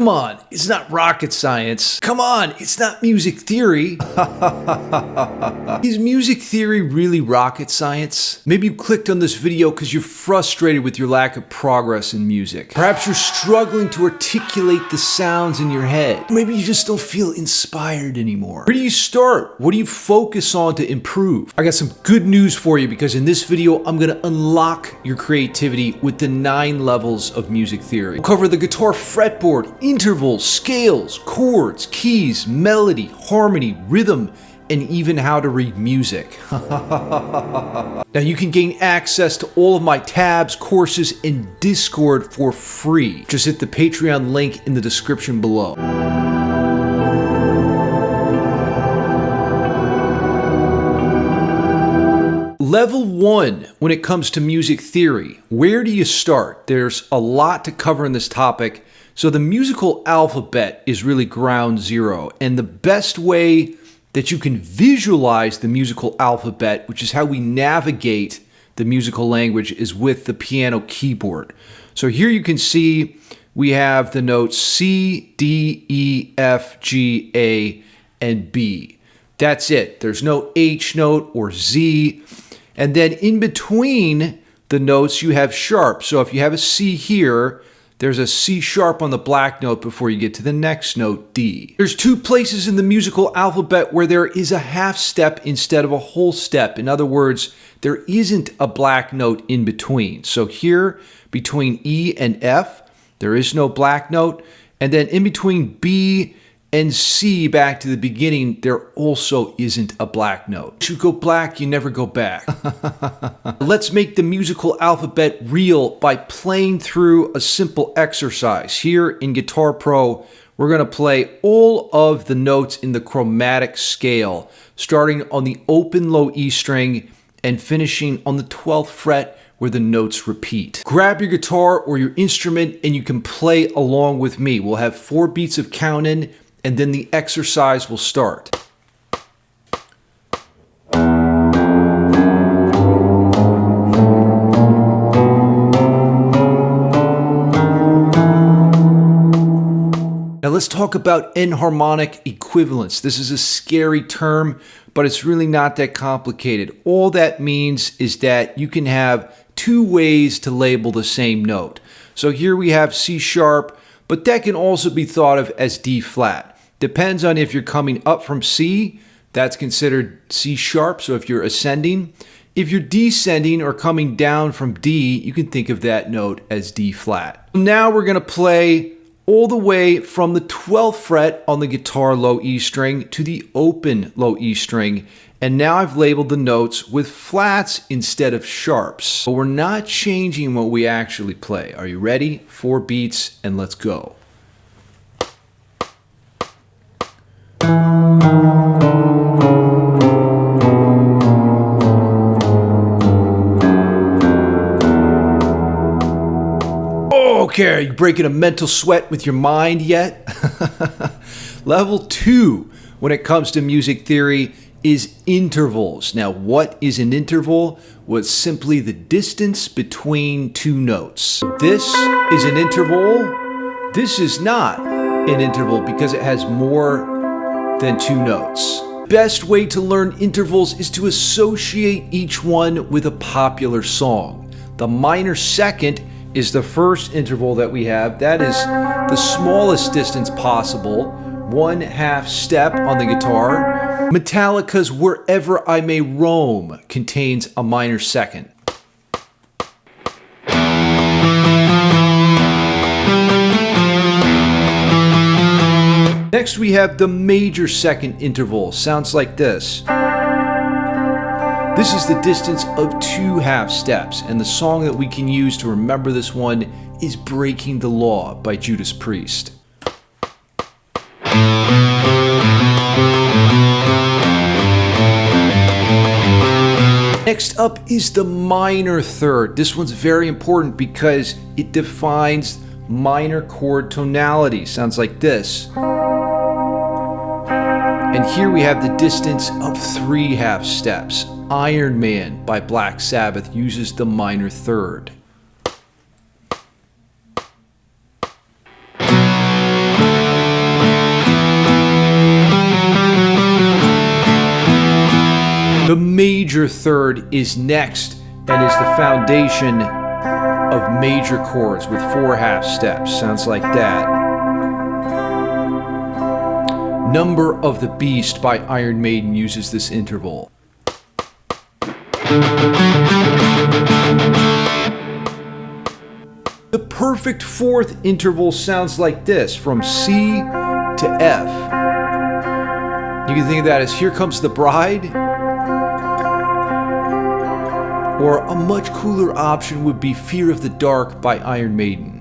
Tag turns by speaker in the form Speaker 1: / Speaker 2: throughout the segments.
Speaker 1: Come on, it's not rocket science. Come on, it's not music theory. Is music theory really rocket science? Maybe you clicked on this video because you're frustrated with your lack of progress in music. Perhaps you're struggling to articulate the sounds in your head. Maybe you just don't feel inspired anymore. Where do you start? What do you focus on to improve? I got some good news for you because in this video, I'm gonna unlock your creativity with the 9 levels of music theory. We'll cover the guitar fretboard, intervals, scales, chords, keys, melody, harmony, rhythm, and even how to read music. Now you can gain access to all of my tabs, courses, and Discord for free. Just hit the Patreon link in the description below. Level 1, when it comes to music theory, where do you start? There's a lot to cover in this topic. So the musical alphabet is really ground zero, and the best way that you can visualize the musical alphabet, which is how we navigate the musical language, is with the piano keyboard. So here you can see we have the notes C, D, E, F, G, A, and B. That's it. There's no H note or Z. And then in between the notes, you have sharp. So if you have a C here, there's a C sharp on the black note before you get to the next note, D. There's 2 places in the musical alphabet where there is a half step instead of a whole step. In other words, there isn't a black note in between. So here, between E and F, there is no black note. And then in between B and C, back to the beginning, there also isn't a black note. Once you go black, you never go back. Let's make the musical alphabet real by playing through a simple exercise. Here in Guitar Pro, we're going to play all of the notes in the chromatic scale, starting on the open low E string and finishing on the 12th fret where the notes repeat. Grab your guitar or your instrument and you can play along with me. We'll have 4 beats of counting, and then the exercise will start. Now let's talk about enharmonic equivalence. This is a scary term, but it's really not that complicated. All that means is that you can have 2 ways to label the same note. So here we have C sharp, but that can also be thought of as D flat. Depends on if you're coming up from C, that's considered C sharp, so if you're ascending. If you're descending or coming down from D, you can think of that note as D flat. Now we're going to play all the way from the 12th fret on the guitar low E string to the open low E string. And now I've labeled the notes with flats instead of sharps. But we're not changing what we actually play. Are you ready? 4 beats and let's go. Okay, are you breaking a mental sweat with your mind yet? Level 2, when it comes to music theory, is intervals. Now, what is an interval? Well, it's simply the distance between 2 notes. This is an interval. This is not an interval because it has more than 2 notes. Best way to learn intervals is to associate each one with a popular song. The minor second is the first interval that we have. That is the smallest distance possible, 1/2 step on the guitar. Metallica's Wherever I May Roam contains a minor second. Next we have the major second interval. Sounds like this. This is the distance of 2 half steps, and the song that we can use to remember this one is Breaking the Law by Judas Priest. Next up is the minor third. This one's very important because it defines minor chord tonality. Sounds like this. And here we have the distance of 3 half steps. Iron Man by Black Sabbath uses the minor third. major third is next and is the foundation of major chords with 4 half steps. Sounds like that. Number of the Beast by Iron Maiden uses this interval. The perfect fourth interval sounds like this, from C to F. You can think of that as Here Comes the Bride, or a much cooler option would be Fear of the Dark by Iron Maiden.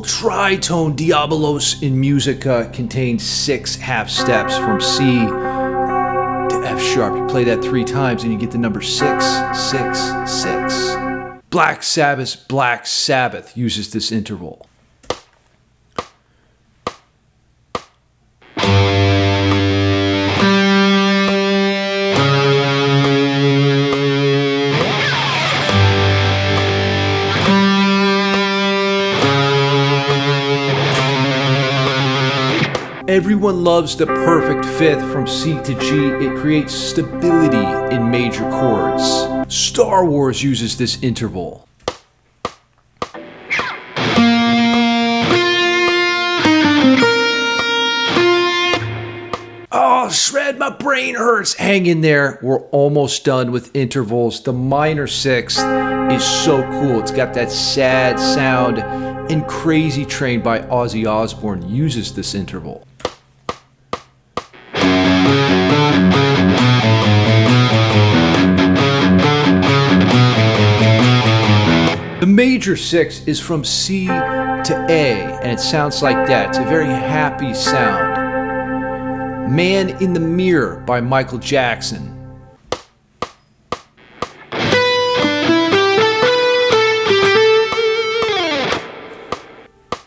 Speaker 1: Tritone Diabolos in Musica contains 6 half steps from C to F sharp. You play that 3 times and you get the number 6, 6, 6. Black Sabbath's Black Sabbath uses this interval. Everyone loves the perfect fifth from C to G. It creates stability in major chords. Star Wars uses this interval. Oh, Shred, my brain hurts. Hang in there. We're almost done with intervals. The minor sixth is so cool. It's got that sad sound, and Crazy Train by Ozzy Osbourne uses this interval. The major sixth is from C to A, and it sounds like that. It's a very happy sound. Man in the Mirror by Michael Jackson.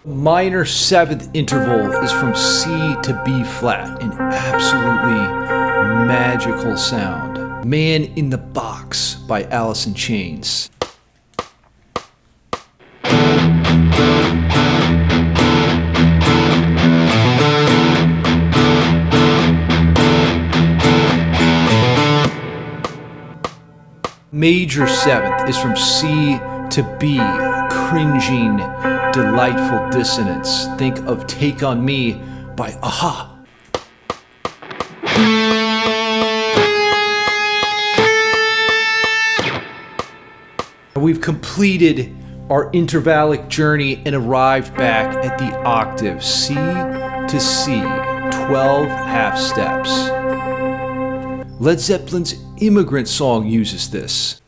Speaker 1: Minor seventh interval is from C to B flat, an absolutely magical sound. Man in the Box by Alice in Chains. Major seventh is from C to B, cringing, delightful dissonance. Think of Take On Me by Aha. We've completed our intervallic journey and arrived back at the octave, C to C, 12 half steps. Led Zeppelin's Immigrant Song uses this.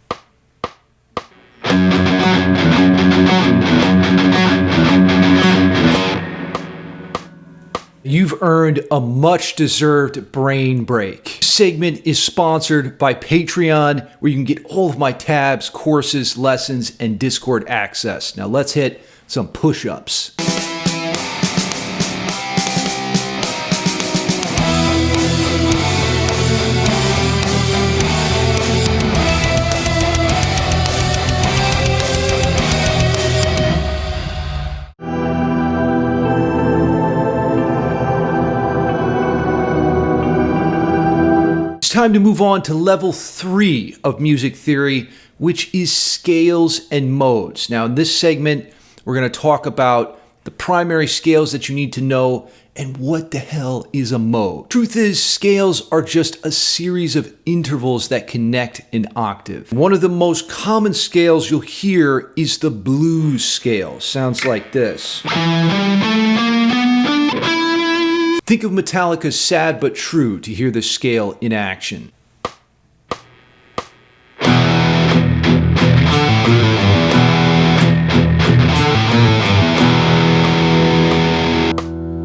Speaker 1: You've earned a much-deserved brain break. This segment is sponsored by Patreon, where you can get all of my tabs, courses, lessons, and Discord access. Now let's hit some push-ups. Time to move on to level 3 of music theory, which is scales and modes. Now, in this segment, we're going to talk about the primary scales that you need to know and what the hell is a mode. Truth is, scales are just a series of intervals that connect an octave. One of the most common scales you'll hear is the blues scale. Sounds like this. Think of Metallica's Sad But True to hear this scale in action.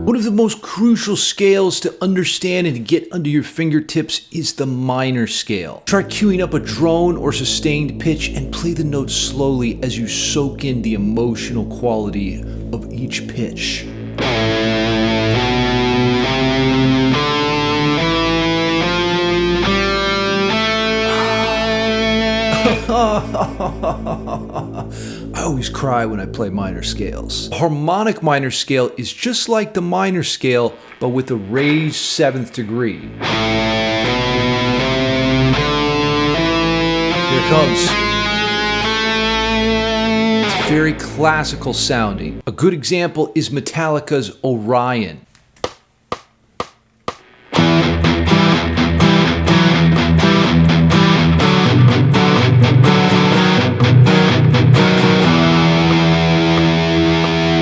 Speaker 1: One of the most crucial scales to understand and to get under your fingertips is the minor scale. Try queuing up a drone or sustained pitch and play the notes slowly as you soak in the emotional quality of each pitch. I always cry when I play minor scales. A harmonic minor scale is just like the minor scale, but with a raised 7th degree. Here it comes. It's very classical sounding. A good example is Metallica's Orion.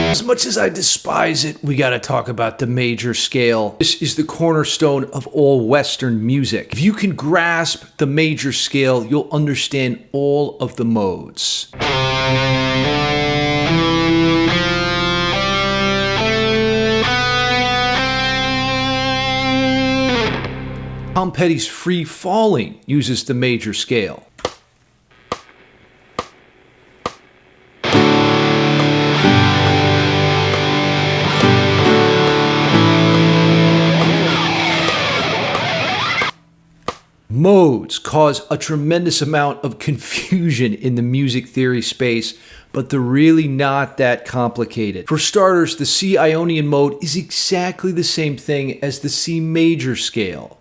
Speaker 1: As much as I despise it, we gotta talk about the major scale. This is the cornerstone of all Western music. If you can grasp the major scale, you'll understand all of the modes. Tom Petty's Free Falling uses the major scale. Modes cause a tremendous amount of confusion in the music theory space, but they're really not that complicated. For starters, the C Ionian mode is exactly the same thing as the C major scale.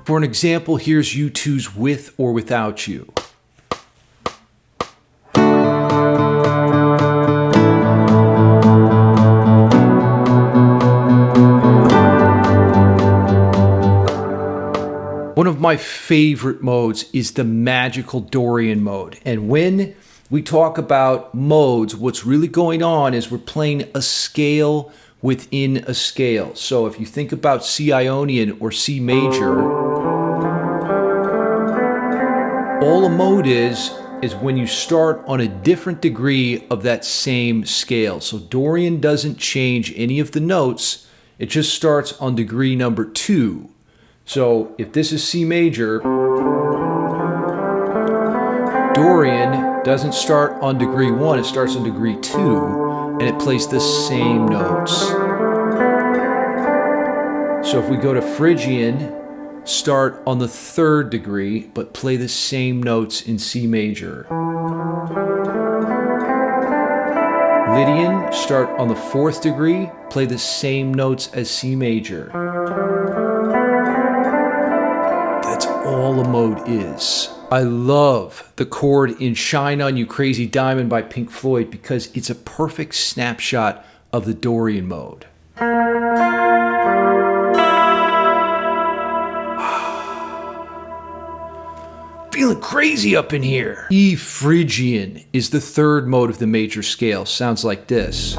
Speaker 1: For an example, here's U2's With or Without You. One of my favorite modes is the magical Dorian mode. And when we talk about modes, what's really going on is we're playing a scale within a scale. So if you think about C Ionian or C major, all a mode is when you start on a different degree of that same scale. So Dorian doesn't change any of the notes. It just starts on degree number 2. So if this is C major, Dorian doesn't start on degree 1, it starts on degree 2, and it plays the same notes. So if we go to Phrygian, start on the 3rd degree, but play the same notes in C major. Lydian, start on the 4th degree, play the same notes as C major. That's all a mode is. I love the chord in Shine On You Crazy Diamond by Pink Floyd because it's a perfect snapshot of the Dorian mode. Feeling crazy up in here. E Phrygian is the 3rd mode of the major scale. Sounds like this.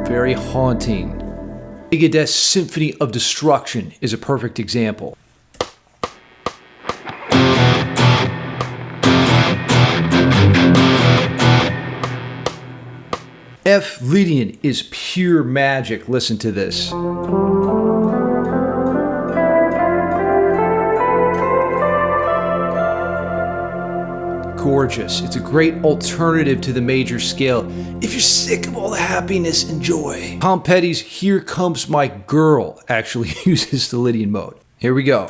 Speaker 1: Very haunting. Megadeth's Symphony of Destruction is a perfect example. F Lydian is pure magic. Listen to this. Gorgeous. It's a great alternative to the major scale. If you're sick of all the happiness, enjoy. Tom Petty's Here Comes My Girl actually uses the Lydian mode. Here we go.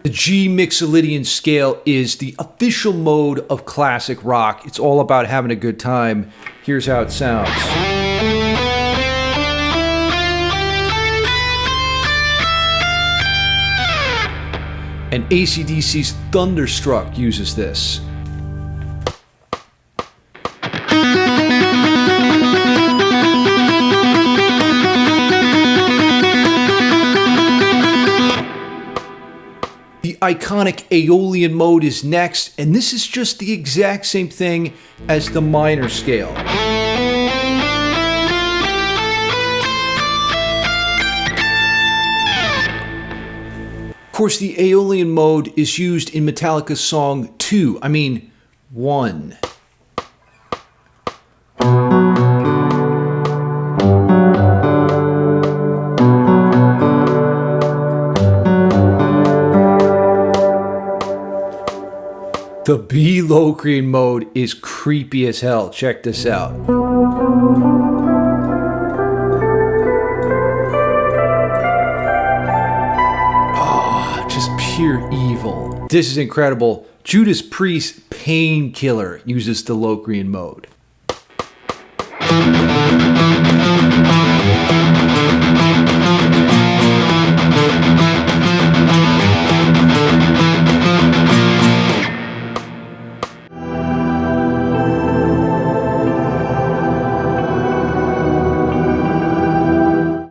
Speaker 1: The G Mixolydian scale is the official mode of classic rock. It's all about having a good time. Here's how it sounds. And AC/DC's Thunderstruck uses this. The iconic Aeolian mode is next, and this is just the exact same thing as the minor scale. Of course, the Aeolian mode is used in Metallica's song 1. The B Locrian mode is creepy as hell. Check this out. Ah, just pure evil. This is incredible. Judas Priest's Painkiller uses the Locrian mode.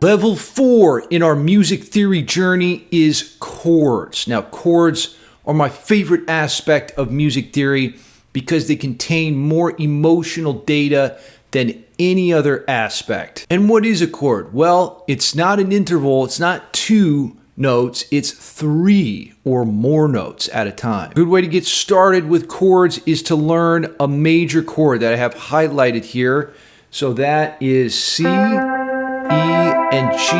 Speaker 1: Level 4 in our music theory journey is chords. Now, chords are my favorite aspect of music theory because they contain more emotional data than any other aspect. And what is a chord? Well, it's not an interval, it's not 2 notes, it's 3 or more notes at a time. A good way to get started with chords is to learn a major chord that I have highlighted here. So that is C, E, and G,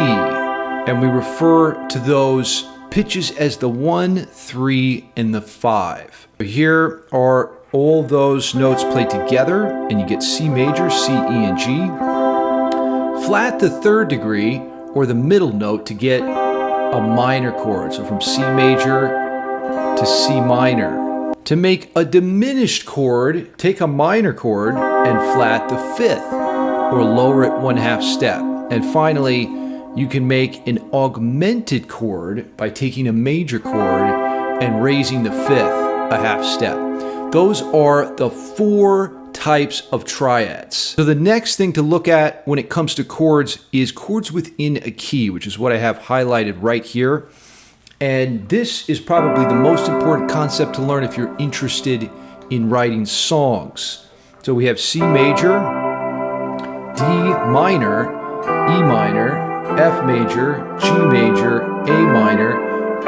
Speaker 1: and we refer to those pitches as the 1, 3, and the 5. Here are all those notes played together, and you get C major, C, E, and G. Flat the 3rd degree, or the middle note, to get a minor chord, so from C major to C minor. To make a diminished chord, take a minor chord and flat the 5th, or lower it 1/2 step. And finally, you can make an augmented chord by taking a major chord and raising the 5th 1/2 step. Those are the 4 types of triads. So the next thing to look at when it comes to chords is chords within a key, which is what I have highlighted right here. And this is probably the most important concept to learn if you're interested in writing songs. So we have C major, D minor, E minor, F major, G major, A minor,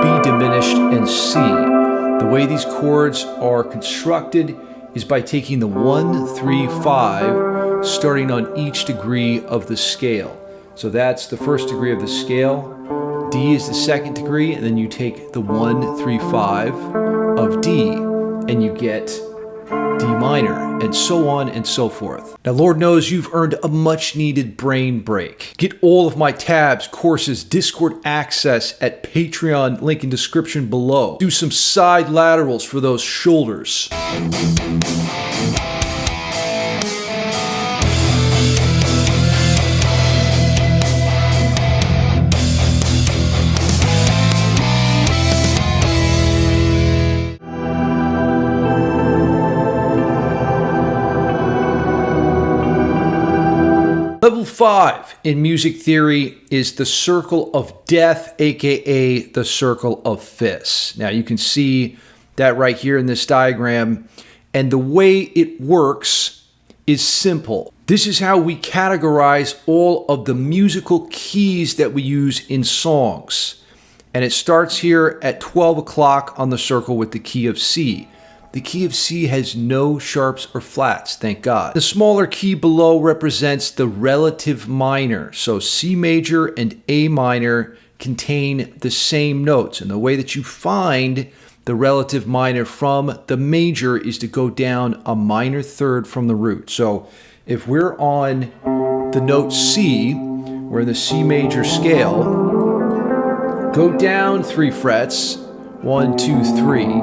Speaker 1: B diminished, and C. The way these chords are constructed is by taking the 1, 3, 5, starting on each degree of the scale. So that's the 1st degree of the scale, D is the 2nd degree, and then you take the 1, 3, 5 of D, and you get D minor, and so on and so forth. Now, Lord knows you've earned a much needed brain break. Get all of my tabs, courses, Discord access at Patreon, link in description below. Do some side laterals for those shoulders. Level 5 in music theory is the circle of death, aka the circle of fifths. Now you can see that right here in this diagram, and the way it works is simple. This is how we categorize all of the musical keys that we use in songs. And it starts here at 12 o'clock on the circle with the key of C. The key of C has no sharps or flats, thank God. The smaller key below represents the relative minor. So C major and A minor contain the same notes. And the way that you find the relative minor from the major is to go down a minor third from the root. So if we're on the note C, we're in the C major scale, go down 3 frets, 1, 2, 3.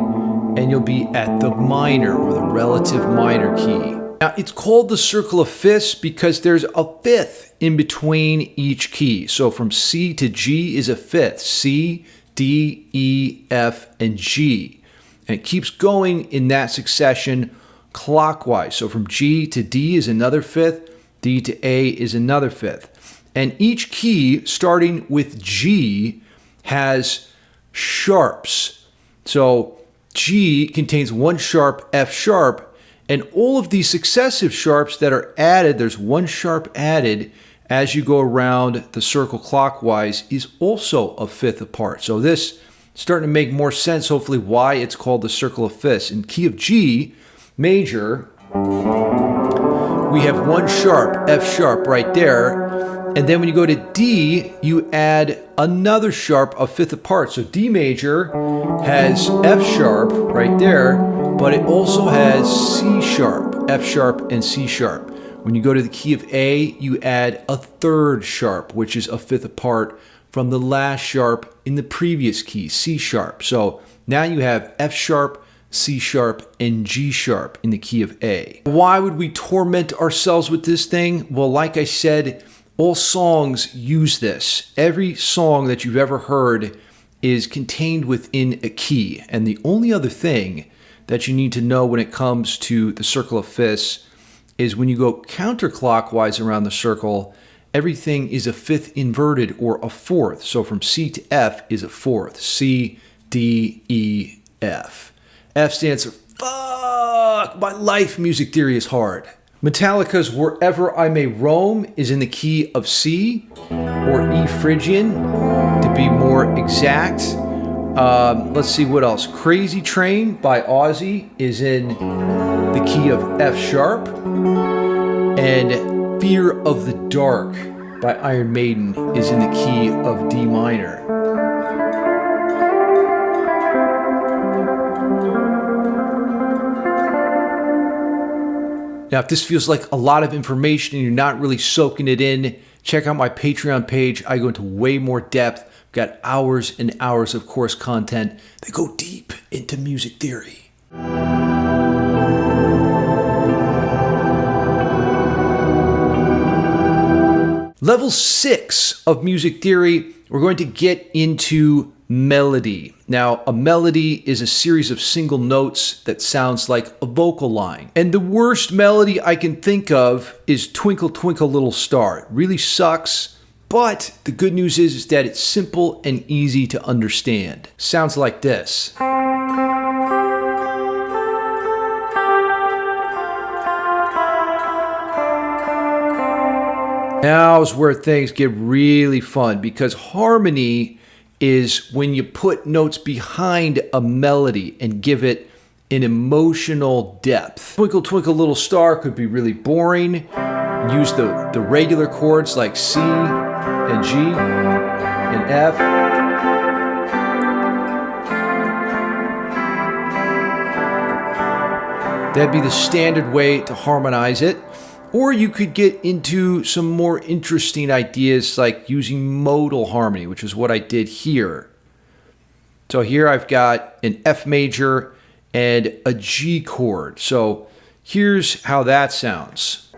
Speaker 1: And you'll be at the minor or the relative minor key. Now, it's called the circle of fifths because there's a fifth in between each key. So from C to G is a fifth. C, D, E, F, and G. And it keeps going in that succession clockwise. So from G to D is another fifth. D to A is another fifth. And each key, starting with G, has sharps. So G contains 1 sharp, F sharp, and all of these successive sharps that are added, there's 1 sharp added as you go around the circle clockwise, is also a fifth apart. So this is starting to make more sense, hopefully, why it's called the circle of fifths. In key of G major, we have 1 sharp, F sharp right there. And then when you go to D, you add another sharp, a fifth apart. So D major has F sharp right there, but it also has C sharp, F sharp, and C sharp. When you go to the key of A, you add a third sharp, which is a fifth apart from the last sharp in the previous key, C sharp. So now you have F sharp, C sharp, and G sharp in the key of A. Why would we torment ourselves with this thing? Well, like I said, all songs use this. Every song that you've ever heard is contained within a key. And the only other thing that you need to know when it comes to the circle of fifths is when you go counterclockwise around the circle, everything is a fifth inverted or a fourth. So from C to F is a fourth. C, D, E, F. F stands for fuck, my life, music theory is hard. Metallica's Wherever I May Roam is in the key of C or E Phrygian to be more exact. Let's see what else. Crazy Train by Ozzy is in the key of F sharp. And Fear of the Dark by Iron Maiden is in the key of D minor. Now, if this feels like a lot of information and you're not really soaking it in, check out my Patreon page. I go into way more depth. I've got hours and hours of course content that go deep into music theory. Level 6 of music theory, we're going to get into melody. Now, a melody is a series of single notes that sounds like a vocal line. And the worst melody I can think of is Twinkle Twinkle Little Star. It really sucks, but the good news is that it's simple and easy to understand. Sounds like this. Now is where things get really fun, because harmony is when you put notes behind a melody and give it an emotional depth. Twinkle Twinkle Little Star could be really boring. Use the regular chords like C and G and F. That'd be the standard way to harmonize it. Or you could get into some more interesting ideas like using modal harmony, which is what I did here. So here I've got an F major and a G chord. So here's how that sounds.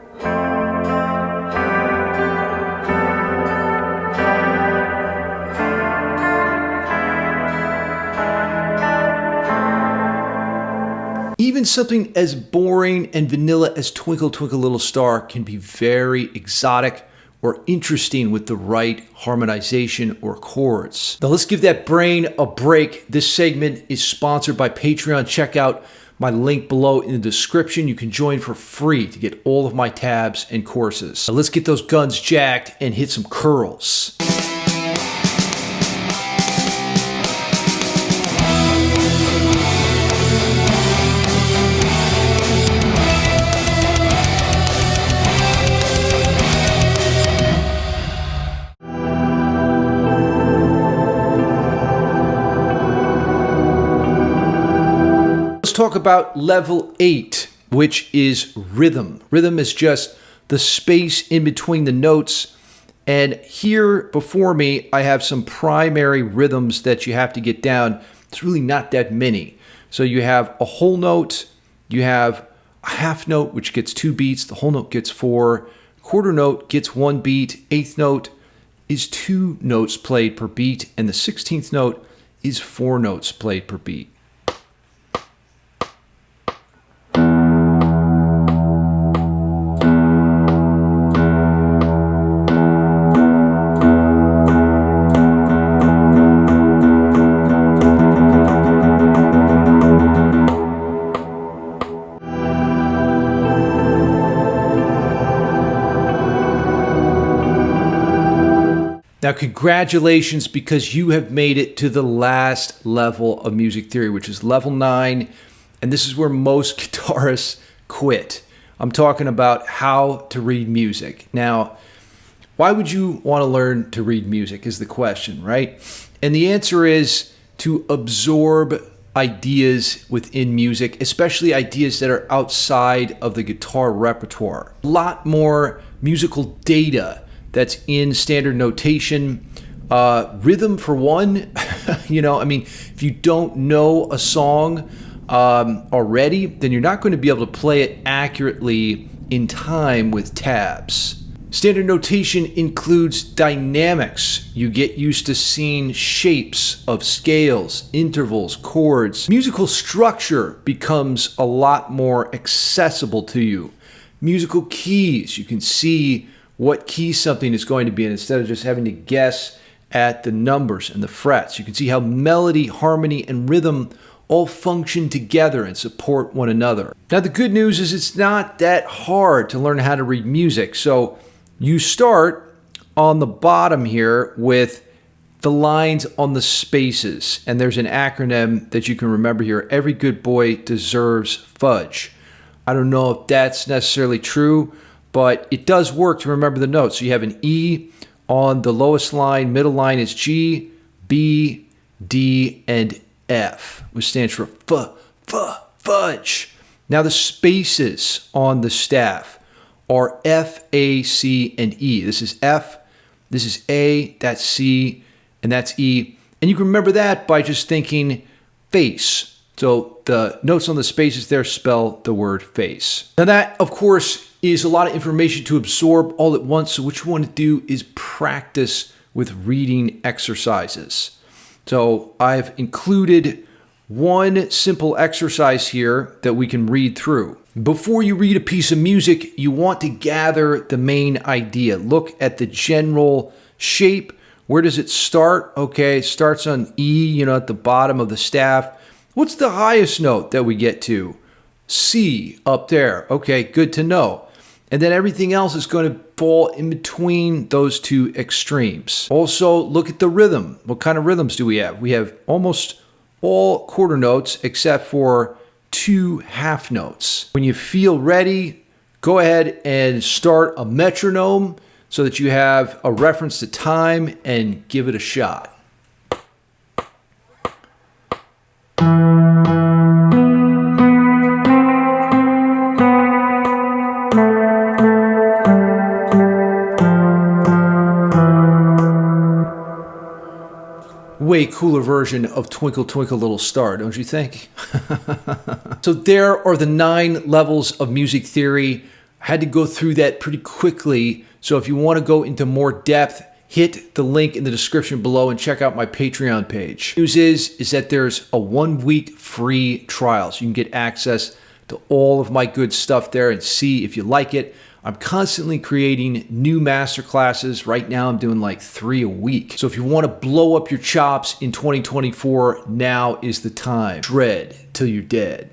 Speaker 1: Even something as boring and vanilla as Twinkle Twinkle Little Star can be very exotic or interesting with the right harmonization or chords. Now let's give that brain a break. This segment is sponsored by Patreon. Check out my link below in the description. You can join for free to get all of my tabs and courses. Now let's get those guns jacked and hit some curls. Talk about level 8, which is rhythm. Rhythm is just the space in between the notes. And here before me, I have some primary rhythms that you have to get down. It's really not that many. So you have a whole note, you have a half note, which gets 2 beats, the whole note gets 4, quarter note gets 1 beat, eighth note is 2 notes played per beat, and the 16th note is 4 notes played per beat. Now, congratulations, because you have made it to the last level of music theory, which is level 9. And this is where most guitarists quit. I'm talking about how to read music. Now, why would you want to learn to read music is the question, right? And the answer is to absorb ideas within music, especially ideas that are outside of the guitar repertoire. A lot more musical data that's in standard notation. Rhythm for one, if you don't know a song already, then you're not going to be able to play it accurately in time with tabs. Standard notation includes dynamics. You get used to seeing shapes of scales, intervals, chords. Musical structure becomes a lot more accessible to you. Musical keys, you can see what key something is going to be in instead of just having to guess at the numbers and the frets. You can see how melody, harmony, and rhythm all function together and support one another. Now, the good news is it's not that hard to learn how to read music. So you start on the bottom here with the lines on the spaces. And there's an acronym that you can remember here. Every good boy deserves fudge. I don't know if that's necessarily true, but it does work to remember the notes. So you have an E on the lowest line, middle line is G, B, D, and F, which stands for fudge. Now the spaces on the staff are F, A, C, and E. This is F, this is A, that's C, and that's E. And you can remember that by just thinking face. So the notes on the spaces there spell the word face. Now that, of course, is a lot of information to absorb all at once. So what you want to do is practice with reading exercises. So I've included one simple exercise here that we can read through. Before you read a piece of music, you want to gather the main idea. Look at the general shape. Where does it start? Okay, it starts on E, at the bottom of the staff. What's the highest note that we get to? C, up there. Okay, good to know. And then everything else is going to fall in between those two extremes. Also, look at the rhythm. What kind of rhythms do we have? We have almost all quarter notes except for 2 half notes. When you feel ready, go ahead and start a metronome so that you have a reference to time and give it a shot. Way cooler version of Twinkle Twinkle Little Star, don't you think? So there are the 9 levels of music theory. I had to go through that pretty quickly. So if you want to go into more depth, hit the link in the description below and check out my Patreon page. News is that there's a 1-week free trial. So you can get access to all of my good stuff there and see if you like it. I'm constantly creating new masterclasses. Right now, I'm doing like 3 a week. So if you want to blow up your chops in 2024, now is the time. Shred till you're dead.